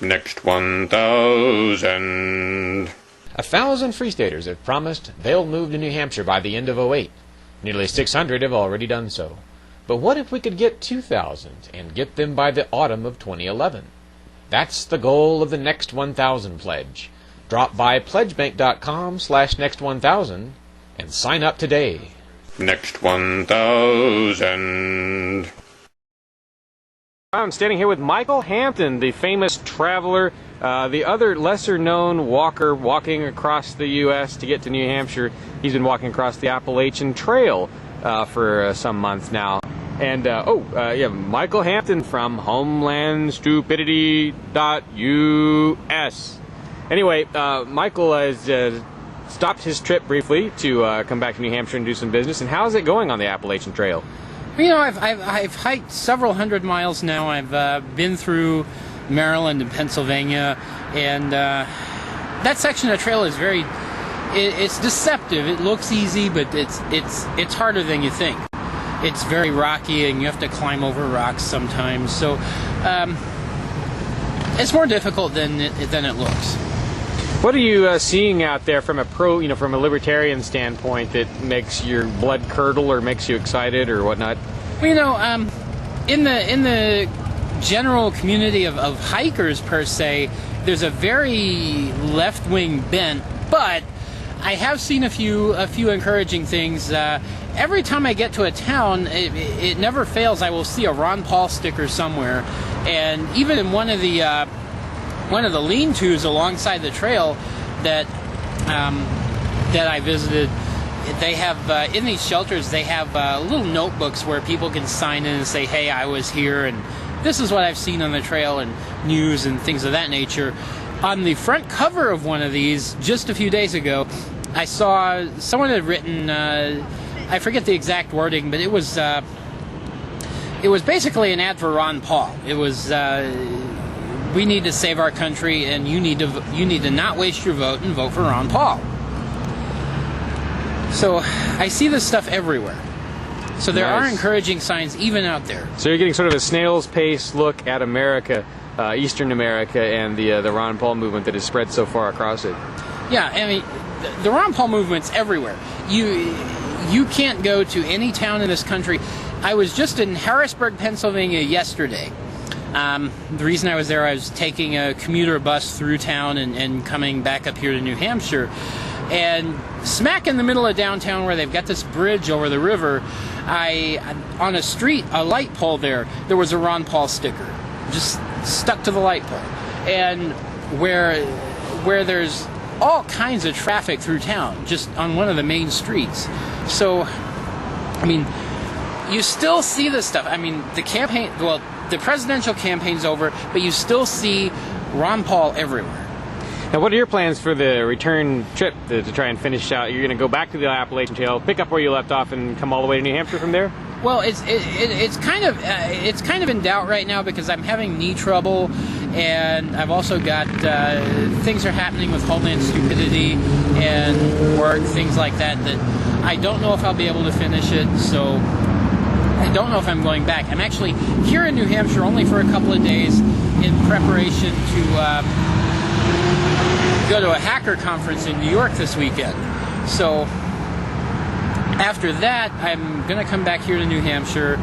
Next 1,000. 1,000 Free Staters have promised they'll move to New Hampshire by the end of '08. Nearly 600 have already done so. But what if we could get 2,000 and get them by the autumn of 2011? That's the goal of the Next 1,000 pledge. Drop by pledgebank.com/next1000 and sign up today. Next 1,000. I'm standing here with Michael Hampton, the famous traveler, the other lesser-known walker walking across the U.S. to get to New Hampshire. He's been walking across the Appalachian Trail for some months now. And, Michael Hampton from homeland stupidity.us. Anyway, Michael has stopped his trip briefly to come back to New Hampshire and do some business. And how's it going on the Appalachian Trail? You know, I've hiked several hundred miles now. I've been through Maryland and Pennsylvania, and that section of trail is it's deceptive. It looks easy, but it's harder than you think. It's very rocky, and you have to climb over rocks sometimes. So it's more difficult than it looks. What are you seeing out there from from a libertarian standpoint that makes your blood curdle or makes you excited or whatnot? Well, you know, in the general community of hikers per se, there's a very left-wing bent, but I have seen a few encouraging things. Every time I get to a town, it never fails. I will see a Ron Paul sticker somewhere, and even in one of the lean-tos alongside the trail that I visited, they have in these shelters they have little notebooks where people can sign in and say, "Hey, I was here, and this is what I've seen on the trail," and news and things of that nature. On the front cover of one of these, just a few days ago, I saw someone had written, I forget the exact wording, but it was basically an ad for Ron Paul. It was, we need to save our country, and you need to not waste your vote and vote for Ron Paul. So I see this stuff everywhere. So there are encouraging signs even out there. So you're getting sort of a snail's pace look at America, Eastern America, and the Ron Paul movement that has spread so far across it. Yeah, I mean, the Ron Paul movement's everywhere. You can't go to any town in this country. I was just in Harrisburg, Pennsylvania yesterday. The reason I was there, I was taking a commuter bus through town and coming back up here to New Hampshire. And smack in the middle of downtown where they've got this bridge over the river, on a street, a light pole there was a Ron Paul sticker, just stuck to the light pole. And where there's all kinds of traffic through town, just on one of the main streets. So, I mean, you still see this stuff. I mean, the presidential campaign's over, but you still see Ron Paul everywhere. Now, what are your plans for the return trip to try and finish out? You're going to go back to the Appalachian Trail, pick up where you left off, and come all the way to New Hampshire from there? Well, it's kind of in doubt right now because I'm having knee trouble, and I've also got things are happening with homeland stupidity and work, things like that I don't know if I'll be able to finish it. So I don't know if I'm going back. I'm actually here in New Hampshire only for a couple of days in preparation to go to a hacker conference in New York this weekend. So after that, I'm going to come back here to New Hampshire,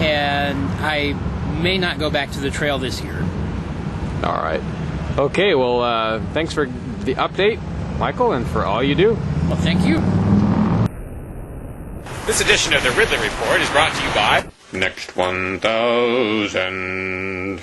and I may not go back to the trail this year. All right. Okay, well, thanks for the update, Michael, and for all you do. Well, thank you. This edition of the Ridley Report is brought to you by Next 1,000.